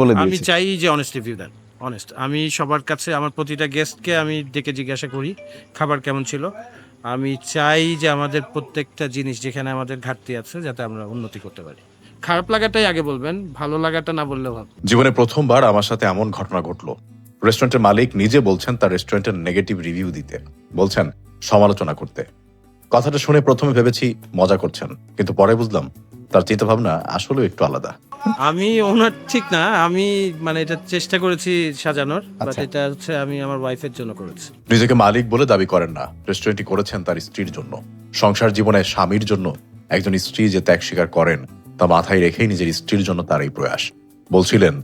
বলে আমি দিয়েছি। চাই যে অনেস্ট রিভিউ দেন, অনেস্ট। আমি সবার কাছে আমার প্রতিটা গেস্টকে আমি ডেকে জিজ্ঞাসা করি খাবার কেমন ছিল। আমি চাই যে আমাদের প্রত্যেকটা জিনিস যেখানে আমাদের ঘাটতি আছে যাতে আমরা উন্নতি করতে পারি। খারাপ লাগাটাই আগে বলবেন, ভালো লাগাটা না বললেও ভালো। জীবনে প্রথমবার আমার সাথে এমন ঘটনা ঘটলো। রেস্টুরেন্টের মালিক নিজে বলছেন তার রেস্টুরেন্টের নেগেটিভ রিভিউ দিতে, বলছেন সমালোচনা করতে। কথাটা শুনে প্রথমে ভেবেছি মজা করছেন, কিন্তু পরে বুঝলাম তার চিন্তাভাবনা আসলেও একটু আলাদা। আমি ওনার ঠিক না, আমি মানে এটা চেষ্টা করেছি সাজানোর, বাট আচ্ছা। এটা হচ্ছে আমি আমার ওয়াইফের জন্য করেছি। নিজেকে মালিক বলে দাবি করেন না, রেস্টুরেন্টটি করেছেন তার স্ত্রীর জন্য। সংসার জীবনে স্বামীর জন্য একজন স্ত্রী যে ত্যাগ স্বীকার করেন তা মাথায় রেখেই নিজের স্ত্রীর জন্য তার এই প্রয়াস। বলছিলেন,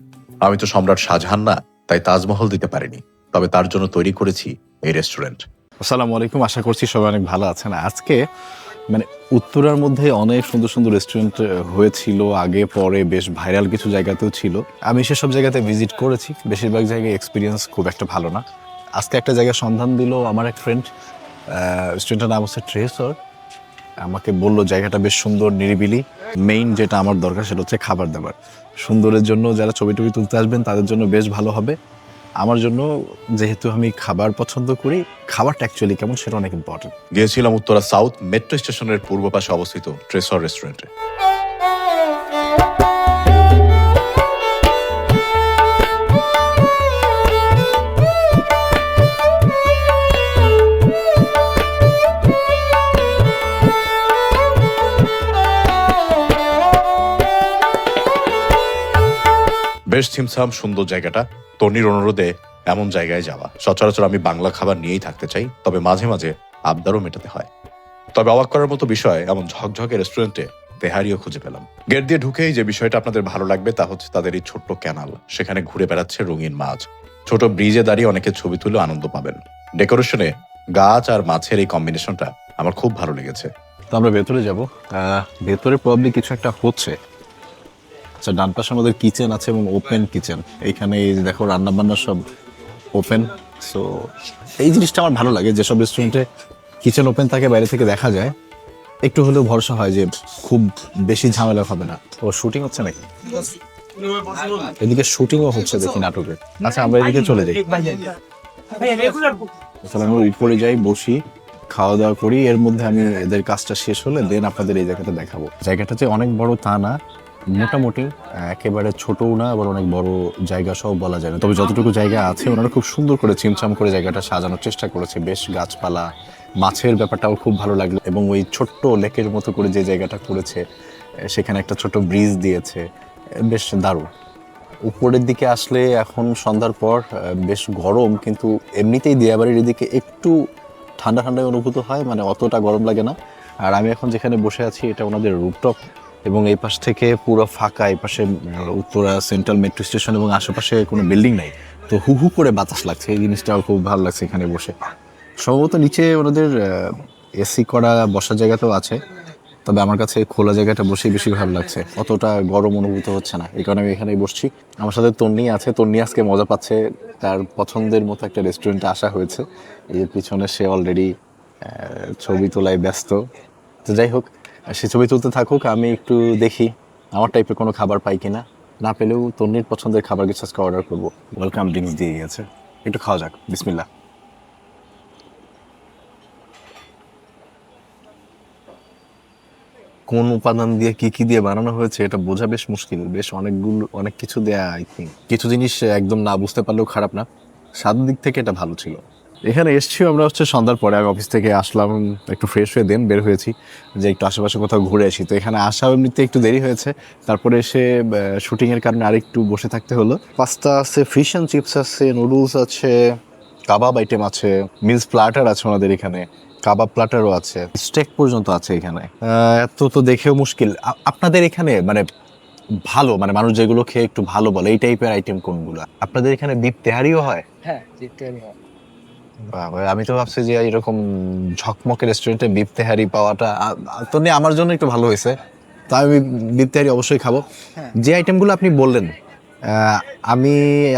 আমি তো সম্রাট শাহজাহান না, তাই তাজমহল দিতে পারিনি, তবে তার জন্য তৈরি করেছি এই রেস্টুরেন্ট। আসসালামু আলাইকুম, আশা করছি সবাই অনেক ভালো আছেন। আজকে মানে উত্তরার মধ্যে অনেক সুন্দর সুন্দর রেস্টুরেন্ট হয়েছিল, আগে পরে বেশ ভাইরাল কিছু জায়গাতেও ছিল। আমি সেসব জায়গাতে ভিজিট করেছি, বেশিরভাগ জায়গায় এক্সপিরিয়েন্স খুব একটা ভালো না। আজকে একটা জায়গার সন্ধান দিল আমার এক ফ্রেন্ড, রেস্টুরেন্টের নাম হচ্ছে ট্রেসর। আমাকে বলল জায়গাটা বেশ সুন্দর, নিরিবিলি। মেইন যেটা আমার দরকার সেটা হচ্ছে খাবার দাবার। সুন্দরের জন্য যারা ছবি টবি তুলতে আসবেন তাদের জন্য বেশ ভালো হবে। আমার জন্য, যেহেতু আমি খাবার পছন্দ করি, খাবারটা অ্যাকচুয়ালি কেমন সেটা অনেক ইম্পর্টেন্ট। গিয়েছিলাম উত্তরা সাউথ মেট্রো স্টেশনের পূর্ব পাশে অবস্থিত ট্রেসর রেস্টুরেন্টে। বেশ ছিমছাম সুন্দর জায়গাটা। তন্নির অনুরোধে এমন জায়গায় যাওয়া। সচরাচর আমি বাংলা খাবার নিয়েই থাকতে চাই, তবে মাঝে মাঝে আবদারও মেটাতে হয়। তবে অবাক করার মতো বিষয়, এমন ঝকঝকে রেস্টুরেন্টে তেহারিও খুঁজে পেলাম। গেট দিয়ে ঢুকেই যে বিষয়টা আপনাদের ভালো লাগবে তা হচ্ছে তাদের এই ছোট্ট ক্যানাল। সেখানে ঘুরে বেড়াচ্ছে রঙিন মাছ। ছোট ব্রিজে দাঁড়িয়ে অনেকে ছবি তুলে আনন্দ পাবেন। ডেকোরেশনে গাছ আর মাছের এই কম্বিনেশনটা আমার খুব ভালো লেগেছে। তো আমরা ভেতরে যাব। ভেতরে প্রবলি কিছু একটা হচ্ছে। আচ্ছা, ডান পাশে আমাদের কিচেন আছে এবং ওপেন কিচেন। এইখানে এই যে দেখো রান্না বান্না সব ওপেন। সো এই জিনিসটা আমার ভালো লাগে, যেসব রেস্টুরেন্টে কিচেন ওপেন থাকে, বাইরে থেকে দেখা যায়, একটু হলেও ভরসা হয় যে খুব বেশি ঝামেলা হবে না। ও শুটিং হচ্ছে নাকি? এদিকে শুটিংও হচ্ছে দেখি নাটকের। আচ্ছা, আমরা এদিকে চলে যাই। তাহলে আমরা উপরে যাই, বসি, খাওয়া দাওয়া করি। এর মধ্যে আমি এদের কাজটা শেষ হলে দেন আপনাদের এই জায়গাটা দেখাবো। জায়গাটা যে অনেক বড় তা না, মোটামুটি একেবারে ছোটও না, আবার অনেক বড় জায়গা সব বলা যায় না। তবে যতটুকু জায়গা আছে ওনারা খুব সুন্দর করে চিমচাম করে জায়গাটা সাজানোর চেষ্টা করেছে। বেশ গাছপালা, মাছের ব্যাপারটাও খুব ভালো লাগলো। এবং ওই ছোট্ট লেকের মতো করে যে জায়গাটা করেছে, সেখানে একটা ছোট ব্রিজ দিয়েছে, বেশ দারুণ। উপরের দিকে আসলে এখন সন্ধ্যার পর বেশ গরম, কিন্তু এমনিতেই দিয়াবাড়ির এদিকে একটু ঠান্ডা ঠান্ডায় অনুভূত হয়, মানে অতটা গরম লাগে না। আর আমি এখন যেখানে বসে আছি এটা ওনাদের রুফটপ, এবং এই পাশ থেকে পুরো ফাঁকা। এই পাশে উত্তরা সেন্ট্রাল মেট্রো স্টেশন এবং আশেপাশে কোনো বিল্ডিং নাই, তো হু হু করে বাতাস লাগছে। এই জিনিসটাও খুব ভালো লাগছে এখানে বসে। সম্ভবত নিচে ওনাদের এসি করা বসার জায়গাতেও আছে, তবে আমার কাছে খোলা জায়গাটা বসেই বেশি ভালো লাগছে, অতটা গরম অনুভূত হচ্ছে না। এই কারণে আমি এখানেই বসছি। আমার সাথে তন্নি আছে, তন্নি আজকে মজা পাচ্ছে, তার পছন্দের মতো একটা রেস্টুরেন্টে আসা হয়েছে। এই যে পিছনে সে অলরেডি ছবি তোলায় ব্যস্ত। তো যাই হোক, সে ছবি তুলতে থাকুক, আমি একটু দেখি আমার টাইপের কোনো খাবার পাই কিনা। না পেলেও তন্নির পছন্দের খাবার কিছু আজকে অর্ডার করবো। ওয়েলকাম ড্রিঙ্কস দিয়ে গেছে, একটু খাওয়া যাক। বিসমিল্লাহ। কোন উপাদান দিয়ে কি কি দিয়ে বানানো হয়েছে এটা বোঝা বেশ মুশকিল। বেশ অনেক কিছু দেয়া, আই থিঙ্ক। কিছু জিনিস একদম না বুঝতে পারলেও খারাপ না, স্বাদ দিক থেকে এটা ভালো ছিল। এখানে এসছি আমরা হচ্ছে সন্ধ্যার পরে, আগে অফিস থেকে আসলাম, একটু ফ্রেশ হয়ে দেন বের হয়েছি যে একটু আশেপাশে কোথাও ঘুরে আসি। তো এখানে আসা এমনিতে একটু দেরি হয়েছে, তারপরে এসে শুটিংয়ের কারণে আরেকটু বসে থাকতে হলো। পাস্তা আছে, ফিশ অ্যান্ড চিপস আছে, নুডলস আছে, কাবাব আইটেম আছে, মিলস প্লাটার আছে ওনাদের এখানে, কাবাব প্লাটারও আছে, স্টেক পর্যন্ত আছে এখানে। এত তো দেখেও মুশকিল। আপনাদের এখানে মানে ভালো, মানে মানুষ যেগুলো খেয়ে একটু ভালো বলে, এই টাইপের আইটেম কোনগুলো? আপনাদের এখানে বিফ তেহারিও হয়? হ্যাঁ, জিততেই হয়। বাবা, আমি তো ভাবছি যে এরকম ঝকমকে রেস্টুরেন্টে বিফ তেহারি পাওয়াটা তো নিয়ে আমার জন্য একটু ভালো হয়েছে। তাই আমি বিফ তেহারি অবশ্যই খাবো। হ্যাঁ। যে আইটেমগুলো আপনি বললেন, আমি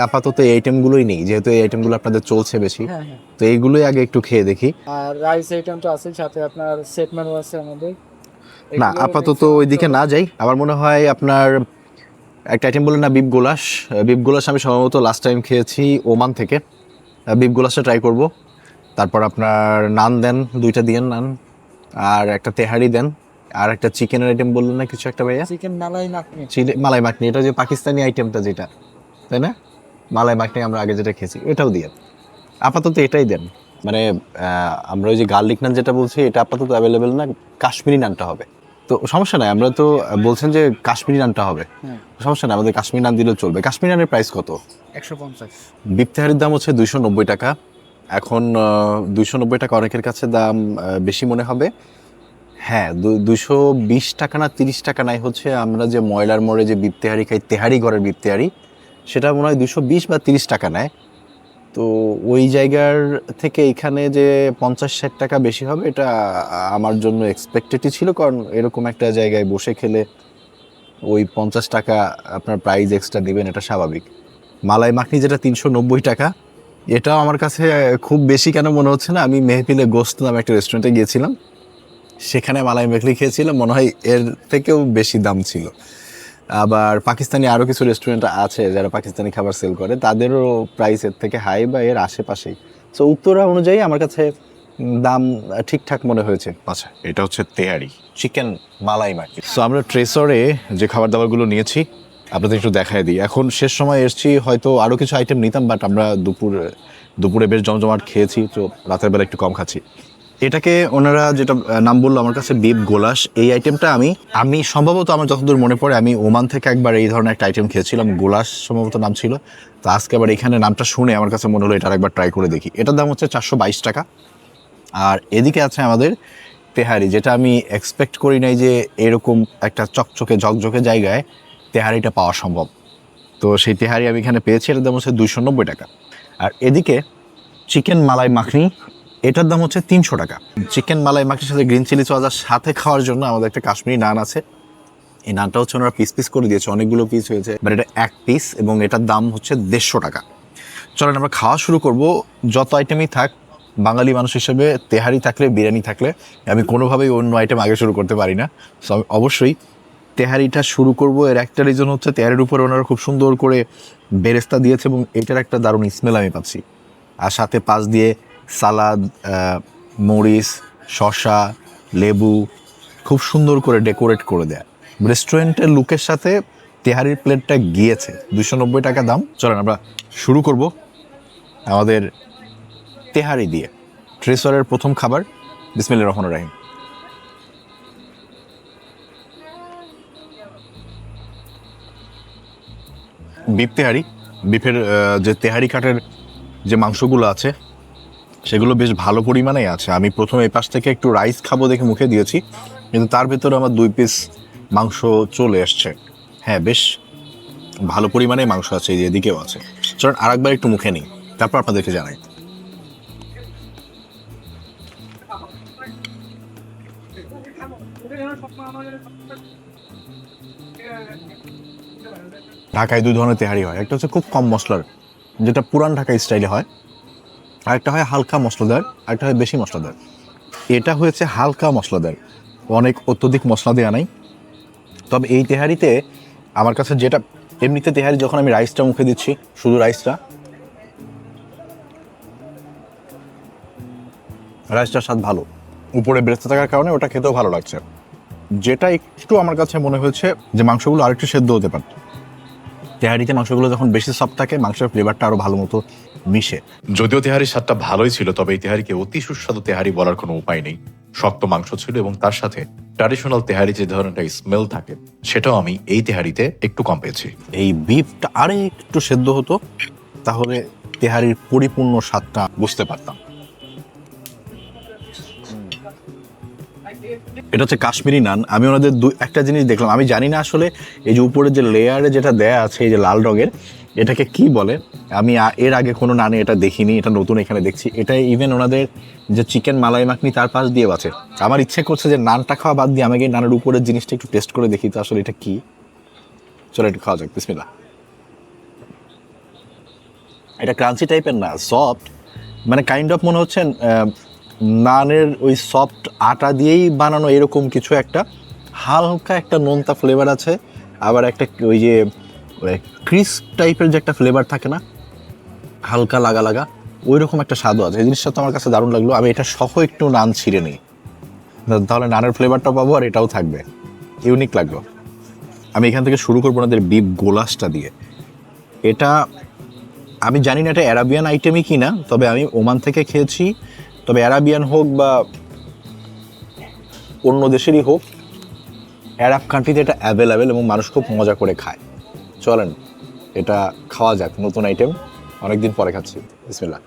আপাতত এই আইটেমগুলোই নেই, যেহেতু এই আইটেমগুলো আপনাদের চলছে বেশি। হ্যাঁ, হ্যাঁ। তো এইগুলোই আগে একটু খেয়ে দেখি। আর রাইস আইটেমটা আছে, সাথে আপনার সেট মেনু আছে আমাদের। না, এগুলো আপাতত maximum ওইদিকে চলে। না যাই। আমার মনে হয় আপনার একটা আইটেম বললেন না, বিফ গোলাস। বিফ গোলাস আমি সম্ভবত লাস্ট টাইম খেয়েছি ওমান থেকে। বিফ গোলাসটা ট্রাই করব। তারপর আপনার নান দেন, 2টা দিয়েন নান, আর একটা তেহারি দেন, আর একটা চিকেনের আইটেম বললেন না কিছু একটা ভাইয়া? চিকেন মালাই মাখনি। মালাই মাখনি, এটা যে পাকিস্তানি আইটেমটা যেটা, তাই না? মালাই মাখনি আমরা আগে যেটা খেয়েছি এটাও দিয়ে আপাতত এটাই দেন। মানে আমরা ওই যে গার্লিক নান যেটা বলছি এটা আপাতত অ্যাভেলেবেল না, কাশ্মীরি নানটা হবে। তো সমস্যা নাই, আমরা তো বলছেন যে কাশ্মীরি নানটা হবে, সমস্যা নাই, আমাদের কাশ্মীরি নান দিলেও চলবে। কাশ্মীরি নানের প্রাইস কত? 150। বিফ তেহারির দাম হচ্ছে 290 টাকা। এখন 290 টাকা অনেকের কাছে দাম বেশি মনে হবে। হ্যাঁ, 220 টাকা না 30 টাকা নাই হচ্ছে আমরা যে ময়লার মোড়ে যে বিফ তেহারি খাই, তেহারি ঘরের বিফ তেহারি, সেটা মনে হয় 220 বা 30 টাকা নেয়। তো ওই জায়গার থেকে এখানে যে 50-60 টাকা বেশি হবে এটা আমার জন্য এক্সপেক্টেডই ছিল, কারণ এরকম একটা জায়গায় বসে খেলে ওই 50 টাকা আপনার প্রাইস এক্সট্রা দিবেন, এটা স্বাভাবিক। মালাই মাখনি যেটা 390 টাকা, এটাও আমার কাছে খুব বেশি কেন মনে হচ্ছে না। আমি মেহফিলে গোস্ত নামে একটা রেস্টুরেন্টে গিয়েছিলাম, সেখানে মালাই মাখনি খেয়েছিলাম, মনে হয় এর থেকেও বেশি দাম ছিল। আবার পাকিস্তানি আরও কিছু রেস্টুরেন্ট আছে যারা পাকিস্তানি খাবার সেল করে, তাদেরও প্রাইস এর থেকে হাই বা এর আশেপাশেই। সো উত্তরা অনুযায়ী আমার কাছে দাম ঠিকঠাক মনে হয়েছে। আচ্ছা, এটা হচ্ছে তেহারি। চিকেন মালাই মাখনি। সো আমরা ট্রেসরে যে খাবার দাবারগুলো নিয়েছি আপনাদের একটু দেখায় দিই। এখন শেষ সময় এসেছি, হয়তো আরও কিছু আইটেম নিতাম, বাট আমরা দুপুরে বেশ জমজমাট খেয়েছি, তো রাতের বেলা একটু কম খাচ্ছি। এটাকে ওনারা যেটা নাম বললো আমার কাছে বিফ গোলাস, এই আইটেমটা আমি সম্ভবত আমার যতদূর মনে পড়ে আমি ওমান থেকে একবার এই ধরনের একটা আইটেম খেয়েছিলাম, গোলাস সম্ভবত নাম ছিল। তো আজকে আবার এখানে নামটা শুনে আমার কাছে মনে হলো এটা আরেকবার ট্রাই করে দেখি। এটার দাম হচ্ছে 422 টাকা। আর এদিকে আছে আমাদের তেহারি, যেটা আমি এক্সপেক্ট করি নাই যে এরকম একটা চকচকে ঝকঝকে জায়গায় তেহারিটা পাওয়া সম্ভব। তো সেই তেহারি আমি এখানে পেয়েছি, এটার দাম হচ্ছে 290 টাকা। আর এদিকে চিকেন মালাই মাখনি, এটার দাম হচ্ছে 300 টাকা। চিকেন মালাই মাখনির সাথে গ্রিন চিলি সসের সাথে খাওয়ার জন্য আমাদের একটা কাশ্মীরি নান আছে। এই নানটা হচ্ছে ওনারা পিস পিস করে দিয়েছে, অনেকগুলো পিস হয়েছে, বাট এটা এক পিস এবং এটার দাম হচ্ছে 150 টাকা। চলেন আমরা খাওয়া শুরু করব। যত আইটেমই থাক, বাঙালি মানুষ হিসেবে তেহারি থাকলে, বিরিয়ানি থাকলে আমি কোনোভাবেই অন্য আইটেম আগে শুরু করতে পারি না। সো আমি অবশ্যই তেহারিটা শুরু করব। এর একটা রিজন হচ্ছে তেহারির উপরে ওনারা খুব সুন্দর করে বেরেস্তা দিয়েছে এবং এটার একটা দারুণ স্মেল আমি পাচ্ছি। আর সাথে পাশ দিয়ে সালাদ, মরিচ, শসা, লেবু খুব সুন্দর করে ডেকোরেট করে দেয়। রেস্টুরেন্টের লুকের সাথে তেহারির প্লেটটা গিয়েছে। 290 টাকা দাম। চলেন আমরা শুরু করব আমাদের তেহারি দিয়ে। ট্রেসরের প্রথম খাবার, বিসমিল্লাহির রহমানির রহিম। বিফ তেহারি, বিফের যে তেহারি কাটের যে মাংসগুলো আছে সেগুলো বেশ ভালো পরিমাণেই আছে। আমি প্রথমে এই পাশ থেকে একটু রাইস খাবো দেখে মুখে দিয়েছি, কিন্তু তার ভেতরে আমার 2 পিস মাংস চলে আসছে। হ্যাঁ, বেশ ভালো পরিমাণে মাংস আছে, এই যে এদিকেও আছে। চলুন আরেকবার একটু মুখে নিই, তারপর আপনাদেরকে জানাই। ঢাকায় 2 ধরনের তেহারি হয়, একটা হচ্ছে খুব কম মশলার যেটা পুরান ঢাকা স্টাইলে হয়, আরেকটা হয় হালকা মশলাদার, আরেকটা হয় বেশি মশলাদার। এটা হয়েছে হালকা মশলাদার, অনেক অত্যধিক মশলা দেওয়া নাই। তবে এই তেহারিতে আমার কাছে যেটা, এমনিতে তেহারি যখন আমি রাইসটা মুখে দিচ্ছি, শুধু রাইসটার স্বাদ ভালো, উপরে বেরেস্তা থাকার কারণে ওটা খেতেও ভালো লাগছে। যেটা একটু আমার কাছে মনে হয়েছে যে মাংসগুলো আরেকটু সেদ্ধ হতে পারত। তেহারিতে মাংসগুলো যখন বেশি সফট থাকে, মাংসের ফ্লেভারটা আরও ভালো মতো মিশে। যদিও তেহারির স্বাদটা ভালোই ছিল, তবে এই তেহারিকে অতি সুস্বাদু তেহারি বলার কোনো উপায় নেই। শক্ত মাংস ছিল এবং তার সাথে ট্র্যাডিশনাল তেহারি যে ধরনের একটা স্মেল থাকে, সেটাও আমি এই তেহারিতে একটু কম পেয়েছি। এই বিফটা আরে একটু সেদ্ধ হতো, তাহলে তেহারির পরিপূর্ণ স্বাদটা বুঝতে পারতাম। এটা হচ্ছে কাশ্মীরি নান। আমি ওনাদের একটা জিনিস দেখলাম, আমি জানি না আসলে এই যে উপরে যে লেয়ারে যেটা দেয়া আছে এই যে লাল রঙের, এটাকে কি বলে। আমি এর আগে কোনো নানে এটা দেখিনি, এটা নতুন এখানে দেখছি। এটা ইভেন ওনাদের যে চিকেন মালাই মাখনি তার পাশ দিয়েও আছে। আমার ইচ্ছে করছে যে নানটা খাওয়া বাদ দিয়ে আমাকে নানের উপরের জিনিসটা একটু টেস্ট করে দেখি তো আসলে এটা কি। চলো একটু খাওয়া যাক, বিসমিল্লাহ। এটা ক্রাঞ্চি টাইপের না, সফট, মানে কাইন্ড অফ মনে হচ্ছে নানের ওই সফট আটা দিয়েই বানানো এরকম কিছু একটা। হালকা একটা নোনতা ফ্লেভার আছে, আবার একটা ওই যে ক্রিস্প টাইপের যে একটা ফ্লেভার থাকে না, হালকা লাগা লাগা, ওই রকম একটা স্বাদও আছে। এই জিনিসটা তো আমার কাছে দারুণ লাগলো। আমি এটা সহ একটু নান ছিঁড়ে নিই, তাহলে নানের ফ্লেভারটাও পাবো আর এটাও থাকবে, ইউনিক লাগলো। আমি এখান থেকে শুরু করবো ওনাদের বিফ গোলাসটা দিয়ে। এটা আমি জানি না এটা অ্যারাবিয়ান আইটেমই কি না, তবে আমি ওমান থেকে খেয়েছি। তবে অ্যারাবিয়ান হোক বা অন্য দেশেরই হোক, অ্যারাব কান্ট্রিতে এটা অ্যাভেলেবেল এবং মানুষ খুব মজা করে খায়। চলেন এটা খাওয়া যাক, নতুন আইটেম, অনেকদিন পরে খাচ্ছি। বিসমিল্লাহ।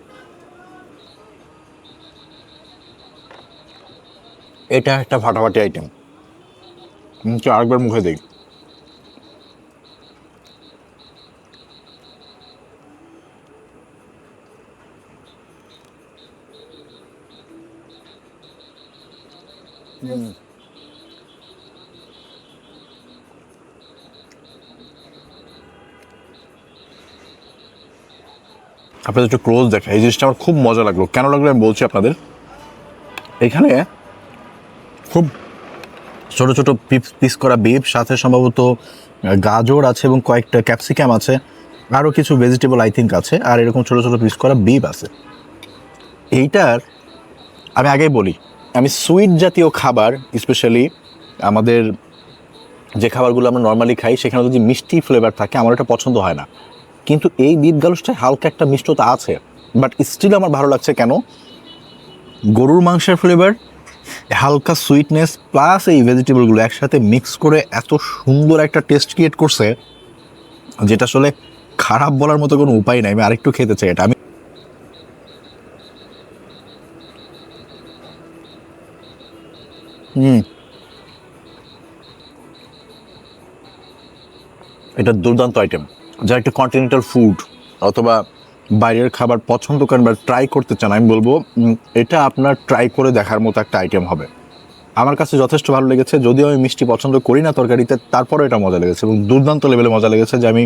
এটা একটা ফাটাফাটি আইটেম, আরেকবার মুখে দিই। আপনাদের একটু ক্লোজ দেখা, এই জিনিসটা আমার খুব মজা লাগলো। কেন লাগলো আমি বলছি আপনাদের। এখানে খুব ছোট ছোট পিস করা বিফ, সাথে সম্ভবত গাজর আছে এবং কয়েকটা ক্যাপসিকাম আছে, আরও কিছু ভেজিটেবল আই থিঙ্ক আছে, আর এরকম ছোট ছোট পিস করা বিফ আছে। এইটার আমি আগেই বলি, আমি সুইট জাতীয় খাবার, স্পেশালি আমাদের যে খাবারগুলো আমরা নর্মালি খাই সেখানে যদি মিষ্টি ফ্লেভার থাকে আমার এটা পছন্দ হয় না। কিন্তু এই বিফ গালুসটায় হালকা একটা মিষ্টতা আছে, বাট স্টিল আমার ভালো লাগছে। কেন? গরুর মাংসের ফ্লেভার, হালকা সুইটনেস, প্লাস এই ভেজিটেবলগুলো একসাথে মিক্স করে এত সুন্দর একটা টেস্ট ক্রিয়েট করছে, যেটা আসলে খারাপ বলার মতো কোনো উপায় নাই। আমি আরেকটু খেতে চাই এটা। আমি এটা দুর্দান্ত আইটেম। যারা একটা কন্টিনেন্টাল ফুড অথবা বাইরের খাবার পছন্দ করেন বা ট্রাই করতে চান, আমি বলবো এটা আপনার ট্রাই করে দেখার মতো একটা আইটেম হবে। আমার কাছে যথেষ্ট ভালো লেগেছে, যদিও আমি মিষ্টি পছন্দ করি না তরকারিতে, তারপরেও এটা মজা লেগেছে এবং দুর্দান্ত লেভেলে মজা লেগেছে, যে আমি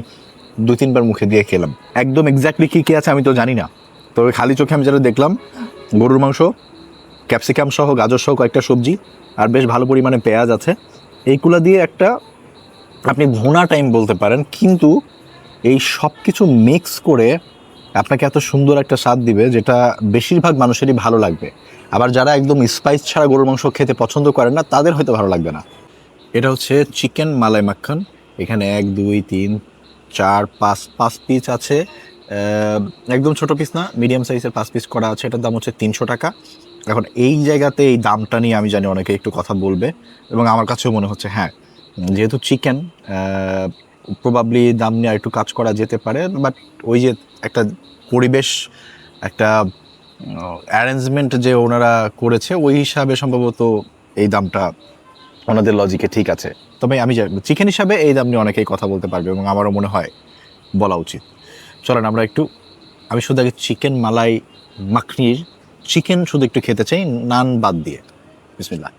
2-3 বার মুখে দিয়ে খেলাম। একদম এক্স্যাক্টলি কী কী আছে আমি তো জানি না, তবে খালি চোখে আমি যেটা দেখলাম, গরুর মাংস, ক্যাপসিকাম সহ, গাজর সহ কয়েকটা সবজি, আর বেশ ভালো পরিমাণে পেঁয়াজ আছে। এইগুলা দিয়ে একটা আপনি ভুনা টাইম বলতে পারেন, কিন্তু এই সব কিছু মিক্স করে আপনাকে এত সুন্দর একটা স্বাদ দিবে যেটা বেশিরভাগ মানুষেরই ভালো লাগবে। আবার যারা একদম স্পাইস ছাড়া গরুর মাংস খেতে পছন্দ করেন না, তাদের হয়তো ভালো লাগবে না। এটা হচ্ছে চিকেন মালাই মাখন। এখানে 1 2 3 4 5 পিস আছে। একদম ছোট পিস না, মিডিয়াম সাইজের 5 পিস করা আছে। এটার দাম হচ্ছে 300 টাকা। এখন এই জায়গাতে এই দামটা নিয়ে আমি জানি অনেকে একটু কথা বলবে, এবং আমার কাছেও মনে হচ্ছে হ্যাঁ, যেহেতু চিকেন, প্রবাবলি দাম নিয়ে একটু কাজ করা যেতে পারে। বাট ওই যে একটা পরিবেশ, একটা অ্যারেঞ্জমেন্ট যে ওনারা করেছে, ওই হিসাবে সম্ভবত এই দামটা ওনাদের লজিকে ঠিক আছে। তবে আমি চিকেন হিসাবে এই দাম নিয়ে অনেকেই কথা বলতে পারবে, এবং আমারও মনে হয় বলা উচিত। চলেন আমরা একটু, আমি শুধু আগে চিকেন মালাই মাখনির চিকেন শুধু একটু খেতে চাই, নান বাদ দিয়ে। বিসমিল্লাহ।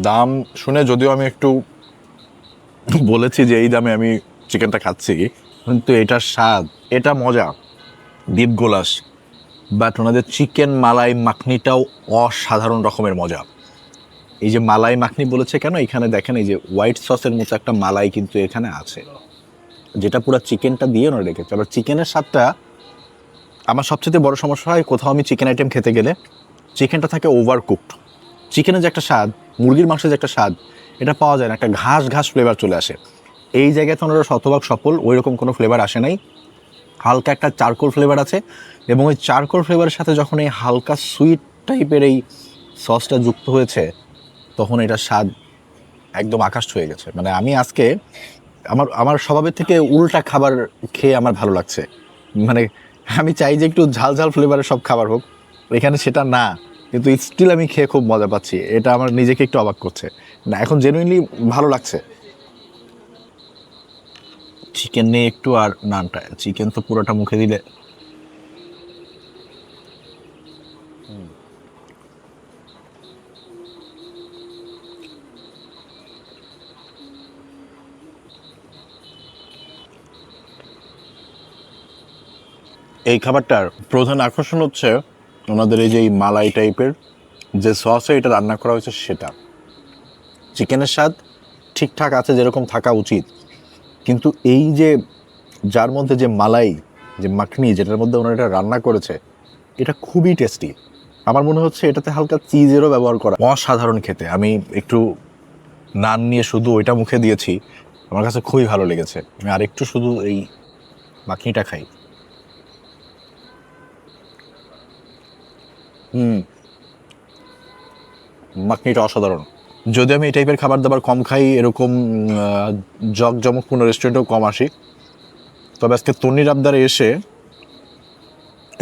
দাম শুনে যদিও আমি একটু বলেছি যে এই দামে আমি চিকেনটা খাচ্ছি, কিন্তু এটার স্বাদ, এটা মজা, ডিপ গোলাস। বাট ওনাদের চিকেন মালাই মাখনিটাও অসাধারণ রকমের মজা। এই যে মালাই মাখনি বলেছে কেন, এখানে দেখেন এই যে হোয়াইট সসের মতো একটা মালাই কিন্তু এখানে আছে, যেটা পুরো চিকেনটা দিয়ে ওনারা রেখেছে। আবার চিকেনের স্বাদটা, আমার সবচেয়ে বড় সমস্যা হয় কোথাও আমি চিকেন আইটেম খেতে গেলে, চিকেনটা থাকে ওভার কুকড। চিকেনের যে একটা স্বাদ, মুরগির মাংসের যে একটা স্বাদ, এটা পাওয়া যায় না, একটা ঘাস ঘাস ফ্লেভার চলে আসে। এই জায়গাতে ওনারা শতভাগ সফল, ওই রকম কোনো ফ্লেভার আসে নাই। হালকা একটা চারকোল ফ্লেভার আছে, এবং ওই চারকোল ফ্লেভারের সাথে যখন এই হালকা সুইট টাইপের এই সসটা যুক্ত হয়েছে, তখন এটার স্বাদ একদম আকাশ ছুঁয়ে গেছে। মানে আমি আজকে আমার আমার স্বভাবের থেকে উল্টা খাবার খেয়ে আমার ভালো লাগছে। মানে আমি চাই যে একটু ঝাল ঝাল ফ্লেভারের সব খাবার হোক, এখানে সেটা না, কিন্তু স্টিল আমি খেয়ে খুব মজা পাচ্ছি। এটা আমার নিজেকে একটু অবাক করছে না, এখন জেনুইনলি ভালো লাগছে। চিকেন নিয়ে একটু, আর নানটা, চিকেন তো পুরোটা মুখে দিলে এই খাবারটার প্রধান আকর্ষণ হচ্ছে ওনাদের এই যে এই মালাই টাইপের যে সসে এটা রান্না করা হয়েছে সেটা। চিকেনের স্বাদ ঠিকঠাক আছে যেরকম থাকা উচিত, কিন্তু এই যে যার মধ্যে যে মালাই, যে মাখনি যেটার মধ্যে ওনারা এটা রান্না করেছে, এটা খুবই টেস্টি। আমার মনে হচ্ছে এটাতে হালকা চিজেরও ব্যবহার করা, অসাধারণ খেতে। আমি একটু নান নিয়ে শুধু ওইটা মুখে দিয়েছি, আমার কাছে খুবই ভালো লেগেছে। আমি আরেকটু শুধু এই মাখনিটা খাই। মাখনিটা অসাধারণ। যদি আমি এই টাইপের খাবার দাবার কম খাই, এরকম জমক কোনো রেস্টুরেন্টেও কম আসি, তবে আজকে তন্নির আবদারে এসে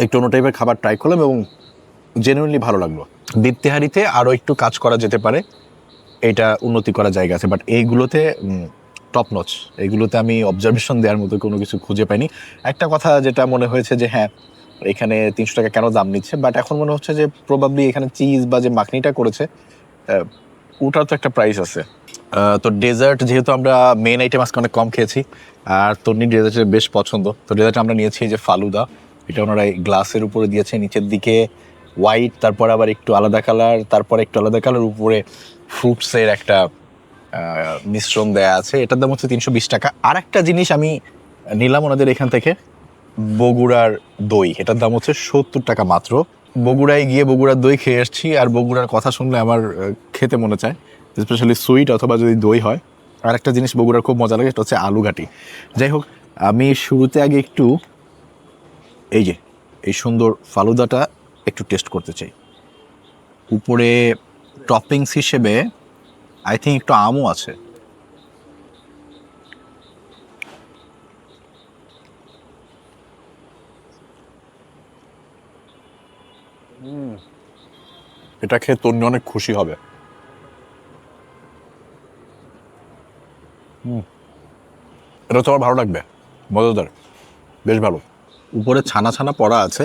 একটু অন্য টাইপের খাবার ট্রাই করলাম এবং জেনুইনলি ভালো লাগলো। দীপ্তিহারিতে আরও একটু কাজ করা যেতে পারে, এটা উন্নতি করার জায়গা আছে, বাট এইগুলোতে টপ নচ। এইগুলোতে আমি অবজারভেশন দেওয়ার মতো কোনো কিছু খুঁজে পাইনি। একটা কথা যেটা মনে হয়েছে যে হ্যাঁ, এখানে 300 টাকা কেন দাম নিচ্ছে, বাট এখন মনে হচ্ছে যে প্রবাবলি এখানে চিজ বা যে মাখনিটা করেছে ওটার তো একটা প্রাইস আছে। তো ডেজার্ট যেহেতু আমরা মেন আইটেম আজকে অনেক কম খেয়েছি, আর তন্নির ডেজার্টের বেশ পছন্দ, তো ডেজার্ট আমরা নিয়েছি এই যে ফালুদা। এটা ওনারা গ্লাসের উপরে দিয়েছে, নিচের দিকে হোয়াইট, তারপর আবার একটু আলাদা কালার, তারপরে একটু আলাদা কালার, উপরে ফ্রুটসের একটা মিশ্রণ দেয়া আছে। এটার দাম হচ্ছে 320 টাকা। আর একটা জিনিস আমি নিলাম ওনাদের এখান থেকে, বগুড়ার দই, এটার দাম হচ্ছে 70 টাকা মাত্র। বগুড়ায় গিয়ে বগুড়ার দই খেয়ে এসেছি, আর বগুড়ার কথা শুনলে আমার খেতে মনে চায়, স্পেশালি সুইট অথবা যদি দই হয়। আর একটা জিনিস বগুড়ার খুব মজা লাগে, সেটা হচ্ছে আলু ঘাটি। যাই হোক, আমি শুরুতে আগে একটু এই যে এই সুন্দর ফালুদাটা একটু টেস্ট করতে চাই। উপরে টপিংস হিসেবে আই থিঙ্ক একটু আমও আছে। এটা খেয়ে তন্নি অনেক খুশি হবে। এটা তো আমার ভালো লাগবে, মজাদার, বেশ ভালো। উপরে ছানা ছানা পড়া আছে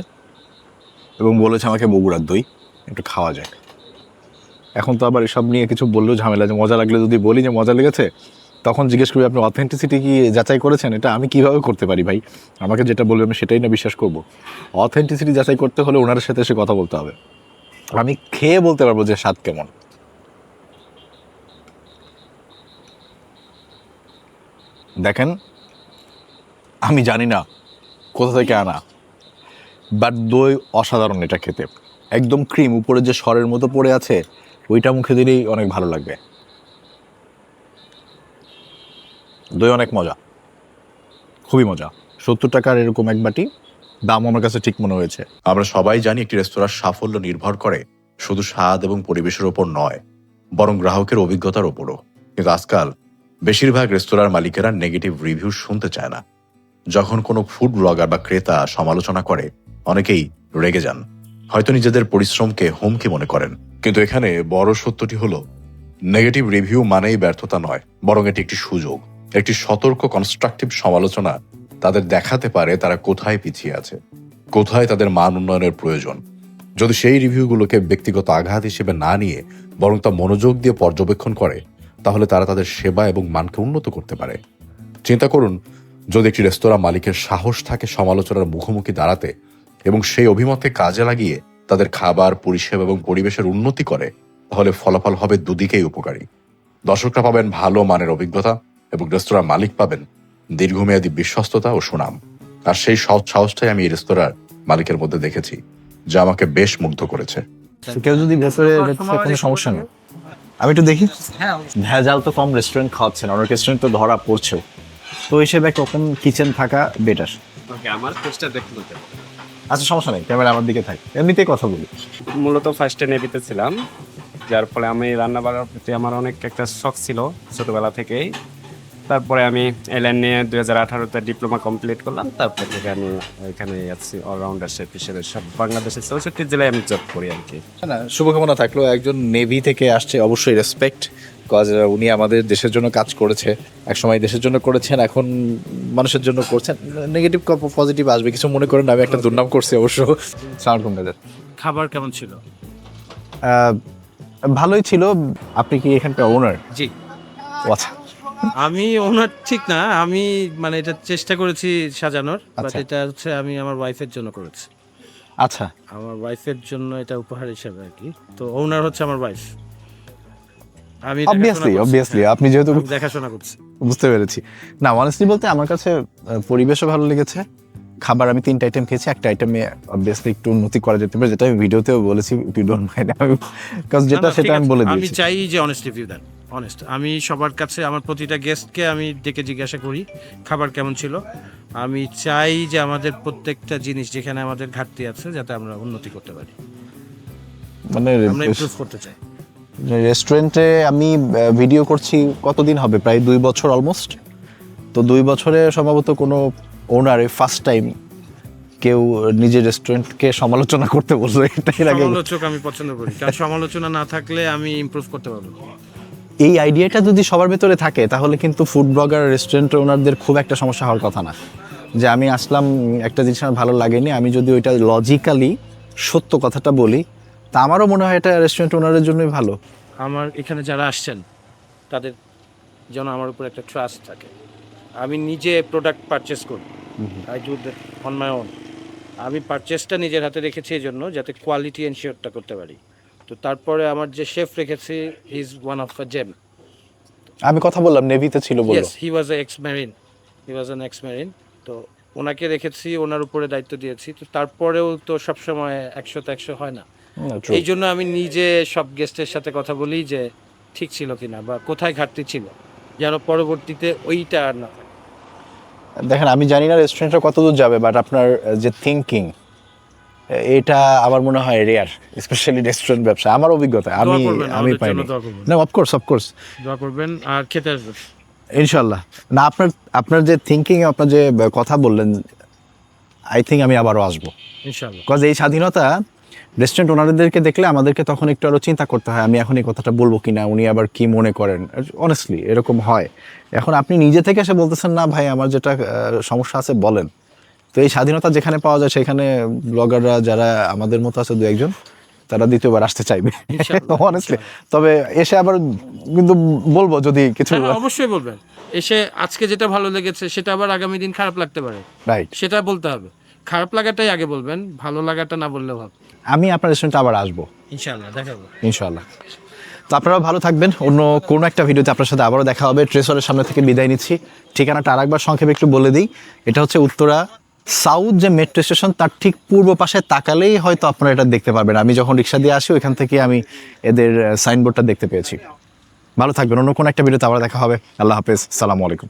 এবং বলেছে আমাকে বগুড়ার দই একটু খাওয়া যায়। এখন তো আবার এসব নিয়ে কিছু বললেও ঝামেলা, যে মজা লাগলে যদি বলি যে মজা লেগেছে, তখন জিজ্ঞেস করি আপনি অথেন্টিসিটি কি যাচাই করেছেন? এটা আমি কিভাবে করতে পারি ভাই? আমাকে যেটা বলবে আমি সেটাই না বিশ্বাস করব? অথেন্টিসিটি যাচাই করতে হলে ওনার সাথে এসে কথা বলতে হবে। আমি খেয়ে বলতে পারবো যে স্বাদ কেমন। দেখেন, আমি জানি না কোথা থেকে আনা, বাট দই অসাধারণ এটা খেতে। একদম ক্রিম, উপরে যে সরের মতো পড়ে আছে ওইটা মুখে দিলেই অনেক ভালো লাগবে। দই অনেক মজা, খুবই মজা। 70 টাকার এরকম এক বাটি, দাম আমার কাছে ঠিক মনে হয়েছে। আমরা সবাই জানি একটি রেস্তোরাঁর সাফল্য নির্ভর করে শুধু স্বাদ এবং পরিবেশের ওপর নয়, বরং গ্রাহকের অভিজ্ঞতার ওপরও। কিন্তু আজকাল বেশিরভাগ রেস্তোরাঁর মালিকেরা নেগেটিভ রিভিউ শুনতে চায় না। যখন কোনো ফুড ব্লগার বা ক্রেতা সমালোচনা করে, অনেকেই রেগে যান, হয়তো নিজেদের পরিশ্রমকে হুমকি মনে করেন। কিন্তু এখানে বড় সত্যটি হলো, নেগেটিভ রিভিউ মানেই ব্যর্থতা নয়, বরং এটি একটি সুযোগ। একটি সতর্ক কনস্ট্রাকটিভ সমালোচনা তাদের দেখাতে পারে তারা কোথায় পিছিয়ে আছে, কোথায় তাদের মান উন্নয়নের প্রয়োজন। যদি সেই রিভিউগুলোকে ব্যক্তিগত আঘাত হিসেবে না নিয়ে বরং তা মনোযোগ দিয়ে পর্যবেক্ষণ করে, তাহলে তারা তাদের সেবা এবং মানকে উন্নত করতে পারে। চিন্তা করুন, যদি একটি রেস্তোরাঁ মালিকের সাহস থাকে সমালোচনার মুখোমুখি দাঁড়াতে এবং সেই অভিমতকে কাজে লাগিয়ে তাদের খাবার, পরিষেবা এবং পরিবেশের উন্নতি করে, তাহলে ফলাফল হবে দুদিকেই উপকারী। দর্শকরা পাবেন ভালো মানের অভিজ্ঞতা এবং রেস্তোরাঁর মালিক পাবেন দীর্ঘমেয়াদী বিশ্বস্ততা ও সুনাম। আর সেই সৎ সাহসটাই আমি এই রেস্তোরাঁর মালিকের মধ্যে দেখেছি, যা আমাকে বেশ মুগ্ধ করেছে। কেউ যদি ভেতরে কোনো সমস্যা নেই, আমি একটু দেখি। ভেজাল তো কম রেস্টুরেন্ট খাওয়াচ্ছেন, অনেক রেস্টুরেন্ট তো ধরা পড়ছে, তো হিসেবে একটা ওপেন কিচেন থাকা বেটার। আমার কোর্সটা দেখতে হতে আচ্ছা, সমস্যা নেই, ক্যামেরা আমার দিকে থাকে, এমনিতেই কথা বলি। মূলত ফার্স্টে নেভিতে ছিলাম, যার ফলে আমি রান্না বান্নার প্রতি আমার অনেক একটা শখ ছিল ছোটবেলা থেকেই। তারপরে আমি এলাইন নিয়ে 2018-তে ডিপ্লোমা কমপ্লিট করলাম। তারপর থেকে আমি এখানে আছি অলরাউন্ডার শেফ হিসেবে। সব বাংলাদেশের 64 জেলায় আমি জব করি আর কি। না, শুভকামনা থাকলো। একজন নেভি থেকে আসছে, অবশ্যই রেসপেক্ট, কজ উনি আমাদের দেশের জন্য কাজ করেছে, একসময় দেশের জন্য করেছেন, এখন মানুষের জন্য করছেন। নেগেটিভ পজিটিভ আসবে, কিছু মনে করেন না, আমি একটা দুর্নাম করছি অবশ্য। সালাম আলাইকুম। খাবার কেমন ছিল? ভালোই ছিল। আপনি কি এখানকার ওনার? জি। ও আচ্ছা, আমি ওনার ঠিক না, আমি মানে এটা চেষ্টা করেছি সাজানোর, বাট আচ্ছা। এটা হচ্ছে আমি আমার ওয়াইফের জন্য করেছি। আচ্ছা, আমার ওয়াইফের জন্য এটা উপহার হিসেবে আর কি। তো ওনার হচ্ছে আমার ওয়াইফ। আমি অবভিয়াসলি আপনি যেহেতু দেখাশোনা করছি। বুঝতে পেরেছি। না, অনেস্টলি বলতে আমার কাছে পরিবেশও ভালো লেগেছে। খাবার আমি 3টা আইটেম খেয়েছি, একটা আইটেমে অবভিয়াসলি একটু উন্নতি করা যেতে পারে, যেটা আমি ভিডিওতেও বলেছি, ইফ ইউ ডোন্ট মাইন্ড, কারণ যেটা না, না, সেটা ঠিক আমি আছে। বলে আমি দিয়েছি। চাই যে অনেস্ট রিভিউ দেন, অনেস্ট। আমি সবার কাছে আমার প্রতিটা গেস্টকে আমি ডেকে জিজ্ঞাসা করি খাবার কেমন ছিল। আমি চাই যে আমাদের প্রত্যেকটা জিনিস যেখানে আমাদের ঘাটতি আছে যাতে আমরা উন্নতি করতে পারি, মানে আমরা ইমপ্রুভ করতে চাই। রেস্টুরেন্টে আমি ভিডিও করছি কতদিন হবে, প্রায় 2 বছর অলমোস্ট। তো 2 বছরে সম্ভবত কোনো ওনারে ফার্স্ট টাইম কেউ নিজের রেস্টুরেন্টকে সমালোচনা করতে বললো, এটাই আগে। সমালোচক আমি পছন্দ করি, কারণ সমালোচনা না থাকলে আমি ইমপ্রুভ করতে পারবো না। এই আইডিয়াটা যদি সবার ভেতরে থাকে তাহলে কিন্তু ফুড ব্লগার, রেস্টুরেন্ট ওনারদের খুব একটা সমস্যা হওয়ার কথা না। যে আমি আসলাম, একটা জিনিস আমার ভালো লাগেনি, আমি যদি ওইটা লজিক্যালি সত্য কথাটা বলি, তা আমারও মনে হয় এটা রেস্টুরেন্ট ওনারের জন্যই ভালো। আমার এখানে যারা আসছেন তাদের যেন আমার উপর একটা ট্রাস্ট থাকে। আমি নিজে প্রোডাক্ট পারচেস করি, I do that on my own. আমি পারচেসটা নিজের হাতে রেখেছি এই জন্য যাতে কোয়ালিটি এনশিওরটা করতে পারি। তো তারপরে আমার যে শেফ রেখেছি, he is one of a gem. আমি কথা বললাম, নেভিতে ছিল বললো। Yes, he was ex marine, ex marine. তো ওনাকে রেখেছি, ওনার উপরে দায়িত্ব দিয়েছি। তো তারপরেও তো সবসময় 100 হয় না। এই জন্য আমি নিজে সব গেস্টের সাথে কথা বলি যে ঠিক ছিল কিনা বা কোথায় ঘাটতি ছিল, যেন পরবর্তীতে ওইটা আর না থাকে। দেখেন, আমি জানি না রেস্টুরেন্টটা কতদূর যাবে, বাট আপনার যে থিঙ্কিং, এটা আমার মনে হয় রেয়ার, স্পেশালি রেস্টুরেন্ট ব্যবসা। আমার অভিজ্ঞতা আমি দোয়া করবেন, আমি আমাদের পাইনি। জন্য দোয়া করবেন। না, অফকোর্স দোয়া করবেন আর খেতে আসবেন ইনশাল্লাহ। না, আপনার যে থিঙ্কিং, আপনার যে কথা বললেন, আই থিঙ্ক আমি আবারও আসবো। ইনশাআল্লাহ। বিকজ এই স্বাধীনতা রেস্টুরেন্ট ওনারদেরকে দেখলে আমাদেরকে তখন একটু আরও চিন্তা করতে হয়, আমি এখন এই কথাটা বলবো কিনা, উনি আবার কি মনে করেন। অনেস্টলি এরকম হয়। এখন আপনি নিজে থেকে এসে বলতেছেন না ভাই আমার যেটা সমস্যা আছে বলেন। তো এই স্বাধীনতা যেখানে পাওয়া যায় সেখানে ব্লগাররা যারা আমাদের মতো আছে 2-1 জন, তারা দ্বিতীয়বার আসতে চাইবে ইনশাআল্লাহ, অনেস্টলি। তবে এসে আবার কিন্তু বলবো যদি কিছু। হ্যাঁ, অবশ্যই বলবেন। এসে আজকে যেটা ভালো লেগেছে সেটা আবার আগামী দিন খারাপ লাগতে পারে, রাইট। সেটা বলতে হবে। খারাপ লাগাটাই আগে বলবেন, ভালো লাগাটা না বললেও হবে। আমি আপনার রেস্টুরেন্টে আবার আসবো ইনশাআল্লাহ, দেখাবো। ইনশাআল্লাহ। তো আপনারা ভালো থাকবেন, অন্য কোনো একটা ভিডিওতে আপনার সাথে আবারও দেখা হবে। ট্রেসরের সামনে থেকে বিদায় নিচ্ছি। ঠিকানাটা আরেকবার সংক্ষেপে একটু বলে দিই। এটা হচ্ছে উত্তরা সাউথ যে মেট্রো স্টেশন, তার ঠিক পূর্ব পাশে তাকালেই হয়তো আপনারা এটা দেখতে পারবেন। আমি যখন রিক্সা দিয়ে আসি ওইখান থেকে আমি এদের সাইনবোর্ডটা দেখতে পেয়েছি। ভালো থাকবেন, অন্য কোনো একটা ভিডিওতে আবার দেখা হবে। আল্লাহ হাফেজ, সালামু আলাইকুম।